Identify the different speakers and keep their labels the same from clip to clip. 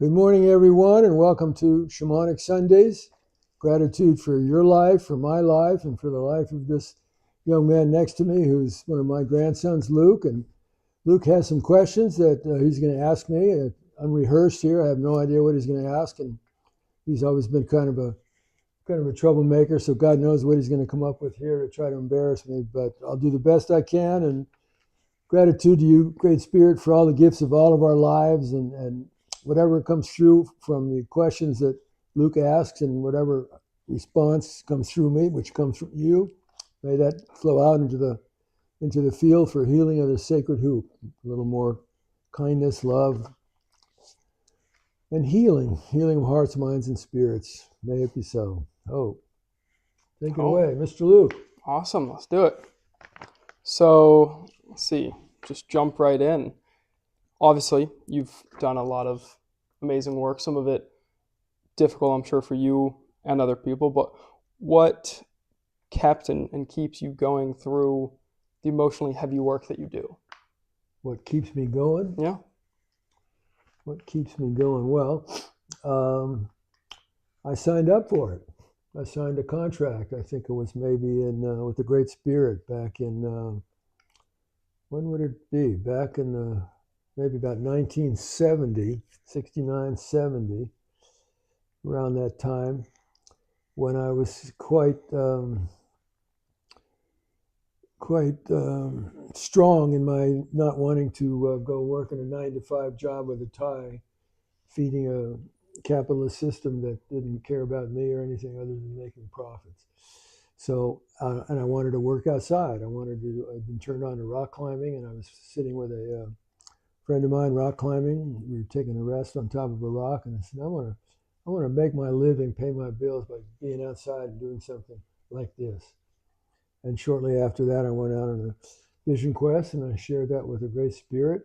Speaker 1: Good morning, everyone, and welcome to Shamanic Sundays. Gratitude for your life, for my life, and for the life of this young man next to me, who's one of my grandsons, Luke. And Luke has some questions that he's going to ask me, unrehearsed here. I have no idea what he's going to ask, and he's always been kind of a troublemaker. So God knows what he's going to come up with here to try to embarrass me. But I'll do the best I can. And gratitude to you, Great Spirit, for all the gifts of all of our lives and whatever comes through from the questions that Luke asks and whatever response comes through me, which comes from you, may that flow out into the field for healing of the sacred hoop. A little more kindness, love, and healing of hearts, minds, and spirits. May it be so. Take it away, Mr. Luke.
Speaker 2: Awesome. Let's do it. So, let's see. Just jump right in. Obviously, you've done a lot of amazing work, some of it difficult, I'm sure, for you and other people, but what kept and keeps you going through the emotionally heavy work that you do?
Speaker 1: What keeps me going?
Speaker 2: Yeah.
Speaker 1: What keeps me going? Well, I signed up for it. I signed a contract. I think it was maybe with the Great Spirit back in, when would it be? Back in maybe about 1970, 69, 70, around that time, when I was quite strong in my not wanting to go work in a 9-to-5 job with a tie, feeding a capitalist system that didn't care about me or anything other than making profits. So, and I wanted to work outside. I'd been turned on to rock climbing, and I was sitting with a friend of mine rock climbing. We were taking a rest on top of a rock, and I said, I want to make my living, pay my bills by being outside and doing something like this. And shortly after that, I went out on a vision quest, and I shared that with the Great Spirit,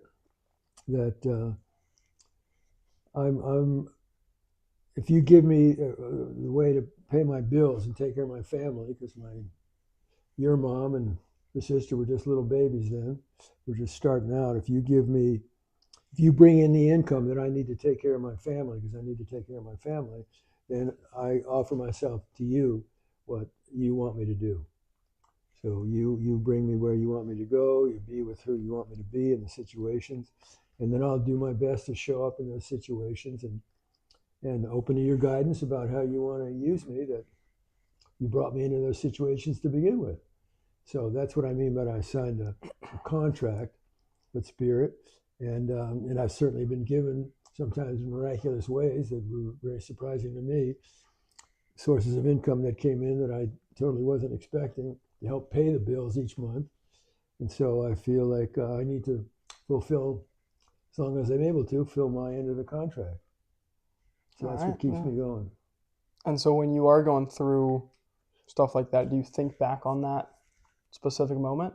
Speaker 1: that if you give me the way to pay my bills and take care of my family, because your mom and her sister were just little babies then, we're just starting out. If you bring in the income that I need to take care of my family, because I need to take care of my family, then I offer myself to you what you want me to do. So you bring me where you want me to go, you be with who you want me to be in the situations, and then I'll do my best to show up in those situations and open to your guidance about how you want to use me, that you brought me into those situations to begin with. So that's what I mean by I signed a contract with Spirit. And I've certainly been given, sometimes in miraculous ways that were very surprising to me, sources of income that came in that I totally wasn't expecting to help pay the bills each month. And so I feel like I need to fulfill, as long as I'm able to, fill my end of the contract. So that's what keeps me going.
Speaker 2: And so when you are going through stuff like that, do you think back on that specific moment?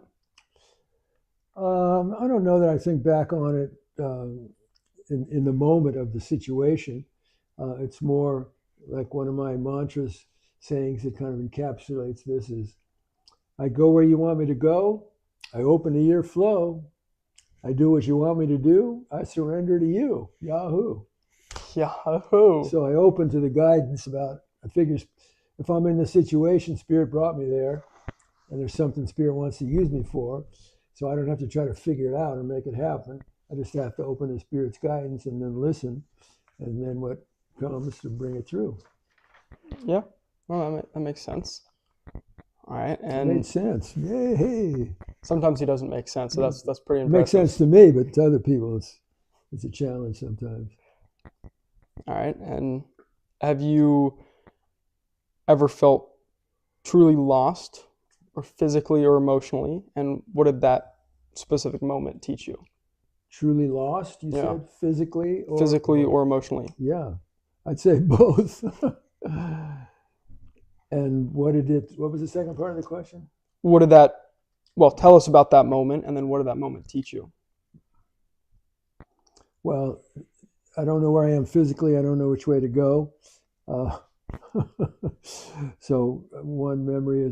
Speaker 1: I don't know that I think back on it in the moment of the situation. It's more like one of my mantras, sayings that kind of encapsulates this is, I go where you want me to go. I open to your flow. I do what you want me to do. I surrender to you. Yahoo.
Speaker 2: Yahoo.
Speaker 1: So I open to the guidance I figure if I'm in the situation, Spirit brought me there, and there's something Spirit wants to use me for. So I don't have to try to figure it out or make it happen. I just have to open to Spirit's guidance and then listen, and then what comes to bring it through.
Speaker 2: Yeah, well, that makes sense. All right, and
Speaker 1: it made sense. Yay!
Speaker 2: Sometimes he doesn't make sense, so that's pretty impressive.
Speaker 1: It makes sense to me, but to other people, it's a challenge sometimes.
Speaker 2: All right, and have you ever felt truly lost, or physically or emotionally, and what did that specific moment teach you?
Speaker 1: Truly lost, you said? Physically
Speaker 2: or emotionally?
Speaker 1: Yeah, I'd say both. And what was the second part of the question?
Speaker 2: Tell us about that moment, and then what did that moment teach you?
Speaker 1: Well, I don't know where I am physically. I don't know which way to go. So one memory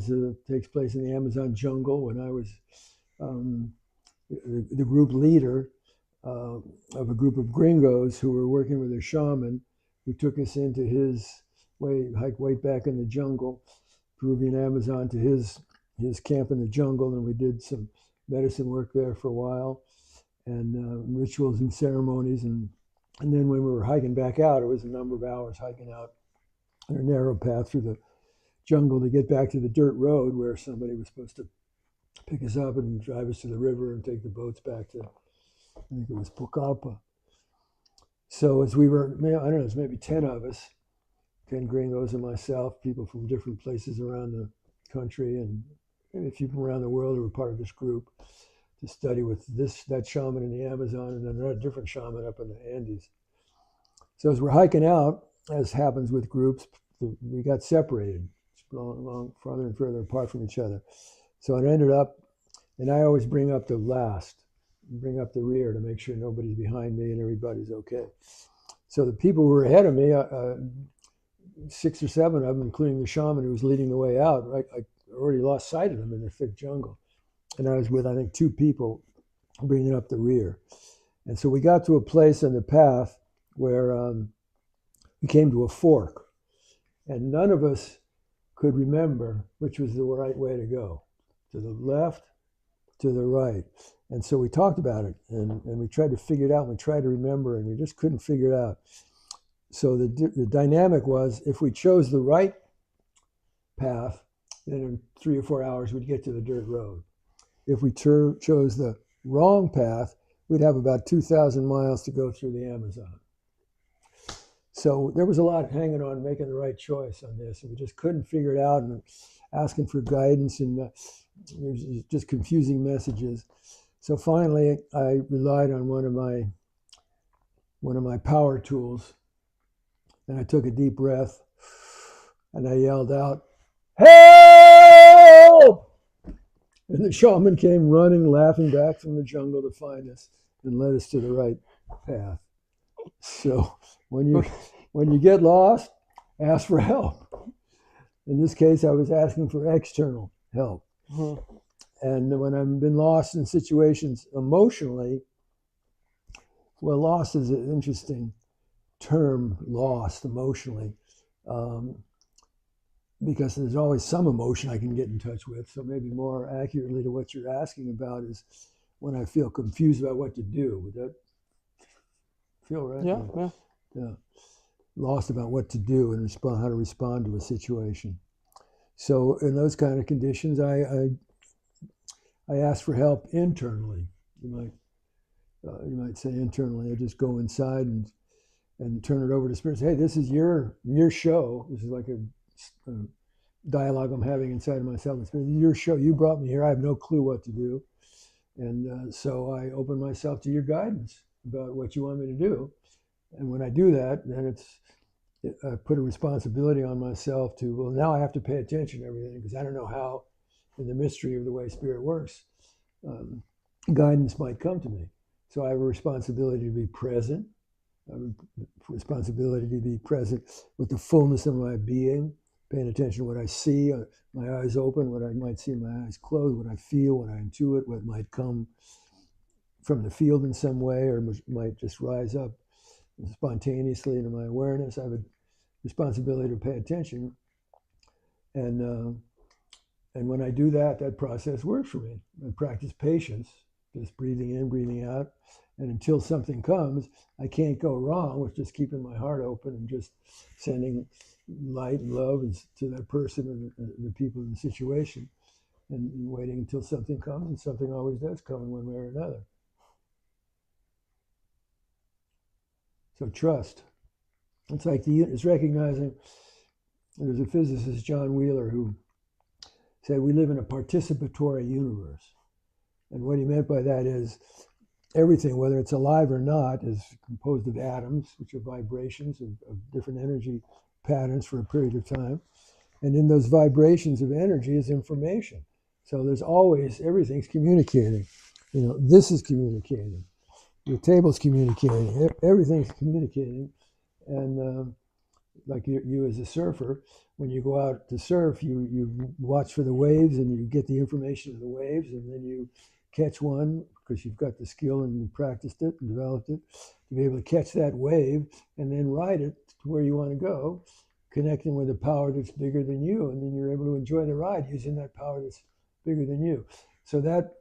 Speaker 1: takes place in the Amazon jungle when I was the group leader of a group of gringos who were working with a shaman who took us into his hike way back in the jungle, Peruvian Amazon, to his camp in the jungle, and we did some medicine work there for a while, and rituals and ceremonies, and then when we were hiking back out, it was a number of hours hiking out on a narrow path through the jungle to get back to the dirt road where somebody was supposed to pick us up and drive us to the river and take the boats back to, I think it was Pucallpa. So as we were, I don't know, there's maybe 10 of us, 10 gringos and myself, people from different places around the country and maybe a few from around the world who were part of this group to study with that shaman in the Amazon and then another different shaman up in the Andes. So as we're hiking out, as happens with groups, we got separated, long, farther and further apart from each other. So it ended up, and I always bring up the last, bring up the rear to make sure nobody's behind me and everybody's okay. So the people who were ahead of me, 6 or 7 of them, including the shaman who was leading the way out, I already lost sight of them in the thick jungle. And I was with, I think, 2 people bringing up the rear. And so we got to a place in the path where we came to a fork. And none of us could remember which was the right way to go, to the left, to the right. And so we talked about it, and we tried to figure it out, and we tried to remember, and we just couldn't figure it out. So the dynamic was, if we chose the right path, then in 3 or 4 hours we'd get to the dirt road. If we chose the wrong path, we'd have about 2,000 miles to go through the Amazon. So there was a lot hanging on making the right choice on this, and we just couldn't figure it out, and asking for guidance, and there's just confusing messages. So finally, I relied on one of my power tools, and I took a deep breath, and I yelled out, "Help!" And the shaman came running, laughing back from the jungle to find us and led us to the right path. So when you get lost, ask for help. In this case, I was asking for external help. Mm-hmm. And when I've been lost in situations emotionally, well, lost is an interesting term, lost emotionally, because there's always some emotion I can get in touch with. So maybe more accurately to what you're asking about is when I feel confused about what to do. Would that feel right? Yeah. Lost about what to do and how to respond to a situation. So in those kind of conditions, I ask for help internally. You might say internally. I just go inside and turn it over to spirit. Say, hey, this is your show. This is like a dialogue I'm having inside of myself. It's your show. You brought me here. I have no clue what to do, and so I open myself to your guidance about what you want me to do. And when I do that, then I put a responsibility on myself to, well, now I have to pay attention to everything because I don't know how, in the mystery of the way spirit works, guidance might come to me. So I have a responsibility to be present. I have a responsibility to be present with the fullness of my being, paying attention to what I see, my eyes open, what I might see, my eyes closed, what I feel, what I intuit, what might come from the field in some way or might just rise up spontaneously into my awareness. I have a responsibility to pay attention, and when I do that, that process works for me. I practice patience, just breathing in, breathing out, and until something comes, I can't go wrong with just keeping my heart open and just sending light and love to that person and the people in the situation, and waiting until something comes, and something always does come in one way or another. So trust. It's like it's recognizing. There's a physicist, John Wheeler, who said we live in a participatory universe. And what he meant by that is everything, whether it's alive or not, is composed of atoms, which are vibrations of different energy patterns for a period of time. And in those vibrations of energy is information. So there's always, everything's communicating. This is communicating. Your table's communicating. Everything's communicating. And like you as a surfer, when you go out to surf, you watch for the waves and you get the information of the waves, and then you catch one, because you've got the skill and you practiced it and developed it to be able to catch that wave and then ride it to where you want to go, connecting with a power that's bigger than you, and then you're able to enjoy the ride using that power that's bigger than you. So that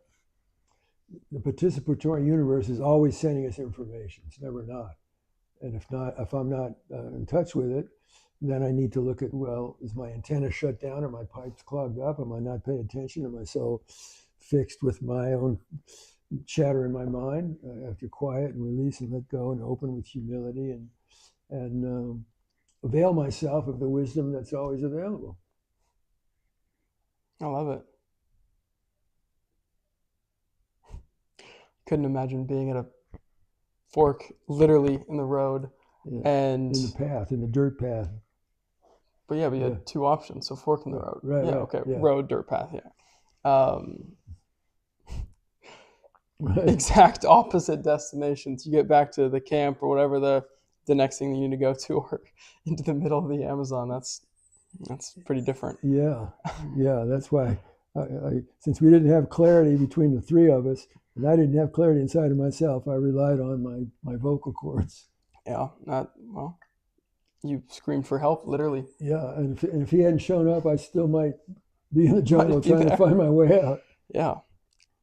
Speaker 1: the participatory universe is always sending us information. It's never not. And if I'm not in touch with it, then I need to look at, well, is my antenna shut down? Are my pipes clogged up? Am I not paying attention? Am I so fixed with my own chatter in my mind? I have to quiet and release and let go and open with humility and avail myself of the wisdom that's always available.
Speaker 2: I love it. Couldn't imagine being at a fork, literally in the road, and
Speaker 1: in the path, in the dirt path.
Speaker 2: But yeah, we had two options. So fork in the road.
Speaker 1: Right.
Speaker 2: Yeah.
Speaker 1: Right,
Speaker 2: Okay.
Speaker 1: yeah.
Speaker 2: Road, dirt path. Yeah.
Speaker 1: Right.
Speaker 2: Exact opposite destinations. You get back to the camp or whatever the next thing you need to go to, or into the middle of the Amazon. That's pretty different.
Speaker 1: Yeah. That's why, since we didn't have clarity between the three of us, and I didn't have clarity inside of myself, I relied on my vocal cords.
Speaker 2: Yeah. Well, you screamed for help, literally.
Speaker 1: Yeah, and if he hadn't shown up, I still might be in the jungle trying to find my way out.
Speaker 2: Yeah.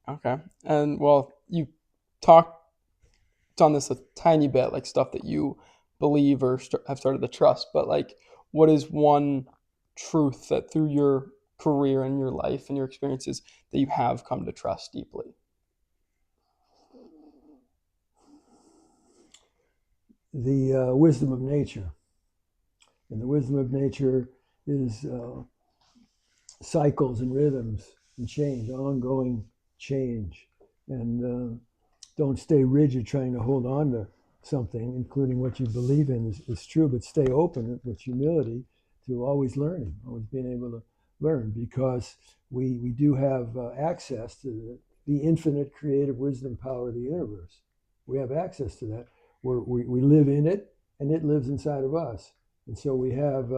Speaker 2: Okay. And well, you talked on this a tiny bit, like stuff that you believe or have started to trust, but like, what is one truth that through your career and your life and your experiences that you have come to trust deeply?
Speaker 1: The wisdom of nature. And the wisdom of nature is cycles and rhythms and change, ongoing change. And don't stay rigid trying to hold on to something, including what you believe in is true, but stay open with humility to always learning, always being able to learn, because we do have access to the infinite creative wisdom power of the universe. We have access to that. We live in it, and it lives inside of us. And so we have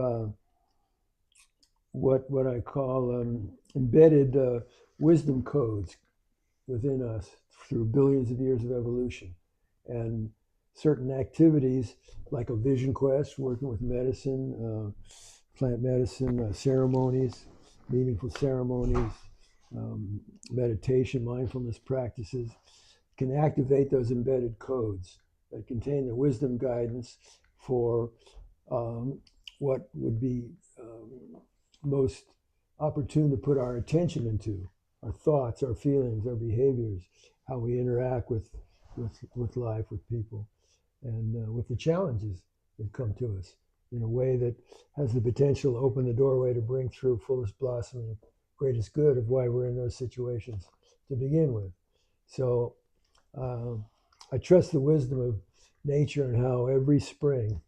Speaker 1: what I call embedded wisdom codes within us through billions of years of evolution. And certain activities, like a vision quest, working with medicine, plant medicine, ceremonies, meaningful ceremonies, meditation, mindfulness practices, can activate those embedded codes that contain the wisdom guidance for what would be most opportune to put our attention into, our thoughts, our feelings, our behaviors, how we interact with life, with people, and with the challenges that come to us in a way that has the potential to open the doorway to bring through fullest blossoming, greatest good of why we're in those situations to begin with. So I trust the wisdom of nature and how every spring,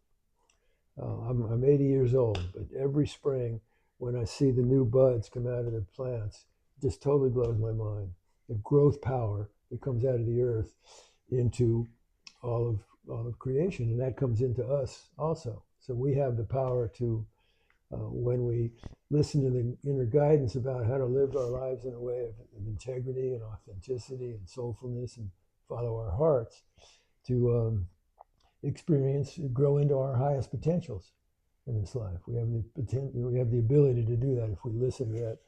Speaker 1: I'm 80 years old, but every spring when I see the new buds come out of the plants, it just totally blows my mind. The growth power that comes out of the earth into all of creation, and that comes into us also. So we have the power to, when we listen to the inner guidance about how to live our lives in a way of integrity and authenticity and soulfulness and follow our hearts, to experience, grow into our highest potentials in this life. We have the ability to do that if we listen to that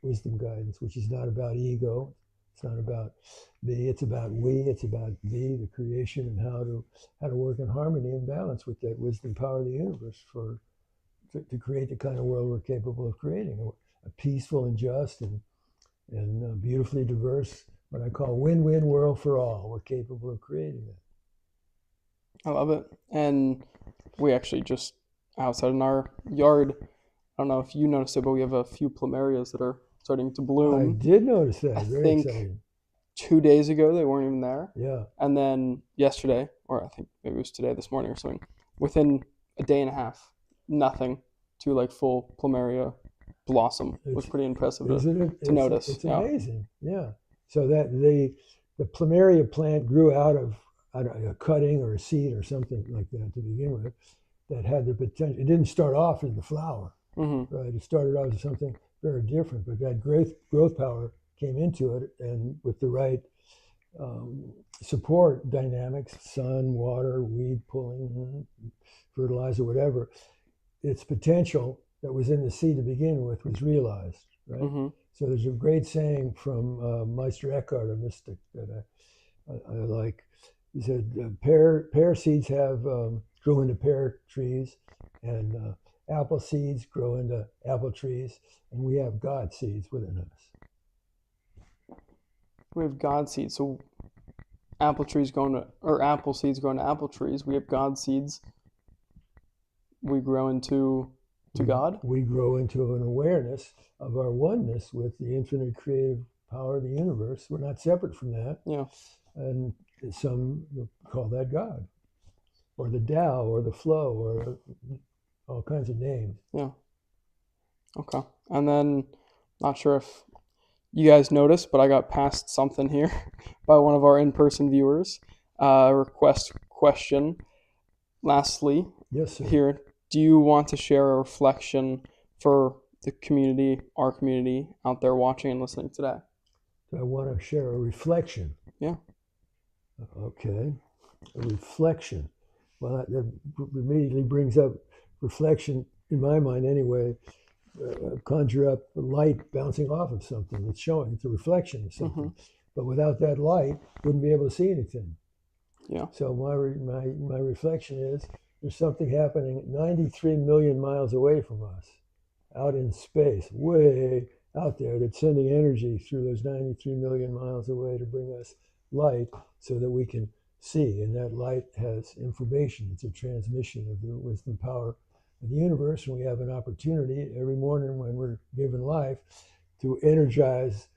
Speaker 1: wisdom guidance, which is not about ego. It's not about me. It's about we. It's about thee, the creation, and how to work in harmony and balance with that wisdom power of the universe to create the kind of world we're capable of creating, a peaceful and just and beautifully diverse, what I call win-win world for all. We're capable of creating that.
Speaker 2: I love it. And we actually just outside in our yard, I don't know if you noticed it, but we have a few plumerias that are starting to bloom.
Speaker 1: I did notice that.
Speaker 2: I
Speaker 1: Very
Speaker 2: think
Speaker 1: exciting.
Speaker 2: 2 days ago they weren't even there.
Speaker 1: Yeah.
Speaker 2: And then yesterday, or I think maybe it was today, this morning or something, within a day and a half, nothing to like full plumeria blossom. It was pretty impressive to notice.
Speaker 1: It's amazing. Yeah. So that the plumeria plant grew out of a cutting or a seed or something like that to begin with, that had the potential. It didn't start off as the flower, right? It started out as something very different, but that growth power came into it, and with the right support dynamics, sun, water, weed pulling, fertilizer, whatever, its potential that was in the seed to begin with was realized, right?
Speaker 2: Mm-hmm.
Speaker 1: So there's a great saying from Meister Eckhart, a mystic that I like. He said, pear seeds grow into pear trees, and apple seeds grow into apple trees, and we have God seeds within us.
Speaker 2: We have God seeds. So apple seeds going to apple trees. We have God seeds. We grow into God.
Speaker 1: We grow into an awareness of our oneness with the infinite creative power of the universe. We're not separate from that.
Speaker 2: Yeah.
Speaker 1: And some call that God, or the Tao, or the flow, or all kinds of names.
Speaker 2: Yeah. Okay. And then, not sure if you guys noticed, but I got passed something here by one of our in-person viewers. Request question. Lastly,
Speaker 1: yes, sir.
Speaker 2: Here, do you want to share a reflection for the community, our community out there watching and listening today?
Speaker 1: I want to share a reflection.
Speaker 2: Yeah.
Speaker 1: Okay. A reflection. Well, that immediately brings up reflection, in my mind anyway, conjure up light bouncing off of something. It's showing, it's a reflection of something. Mm-hmm. But without that light, wouldn't be able to see anything.
Speaker 2: Yeah.
Speaker 1: So my reflection is there's something happening 93 million miles away from us, out in space, way out there, that's sending energy through those 93 million miles away to bring us light so that we can see. And that light has information. It's a transmission of the wisdom power of the universe. And we have an opportunity every morning when we're given life to energize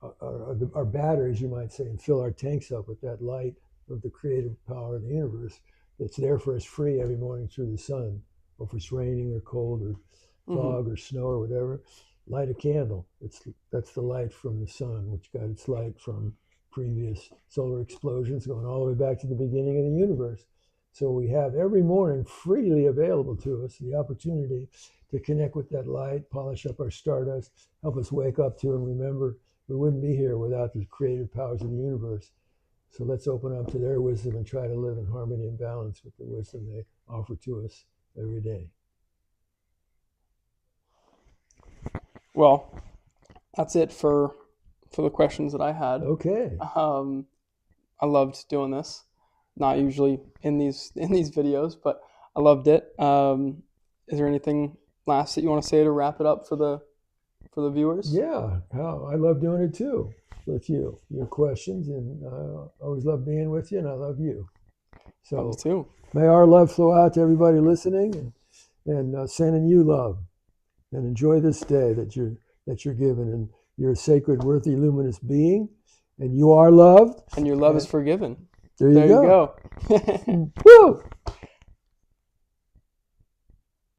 Speaker 1: our batteries, you might say, and fill our tanks up with that light of the creative power of the universe that's there for us free every morning through the sun. Or if it's raining or cold or fog or snow or whatever, light a candle. That's the light from the sun, which got its light from previous solar explosions going all the way back to the beginning of the universe. So we have every morning freely available to us the opportunity to connect with that light, polish up our stardust, help us wake up to and remember we wouldn't be here without the creative powers of the universe. So let's open up to their wisdom and try to live in harmony and balance with the wisdom they offer to us every day.
Speaker 2: Well, that's it for the questions that I had.
Speaker 1: Okay.
Speaker 2: I loved doing this. Not usually in these videos, but I loved it. Is there anything last that you want to say to wrap it up for the viewers?
Speaker 1: Yeah, I love doing it too with you, your questions, and I always love being with you, and I love you. So
Speaker 2: love you too. May
Speaker 1: our love flow out to everybody listening, and sending you love, and enjoy this day that you're given, and you're a sacred, worthy, luminous being, and you are loved,
Speaker 2: and your love is forgiven.
Speaker 1: There you go.
Speaker 2: Woo!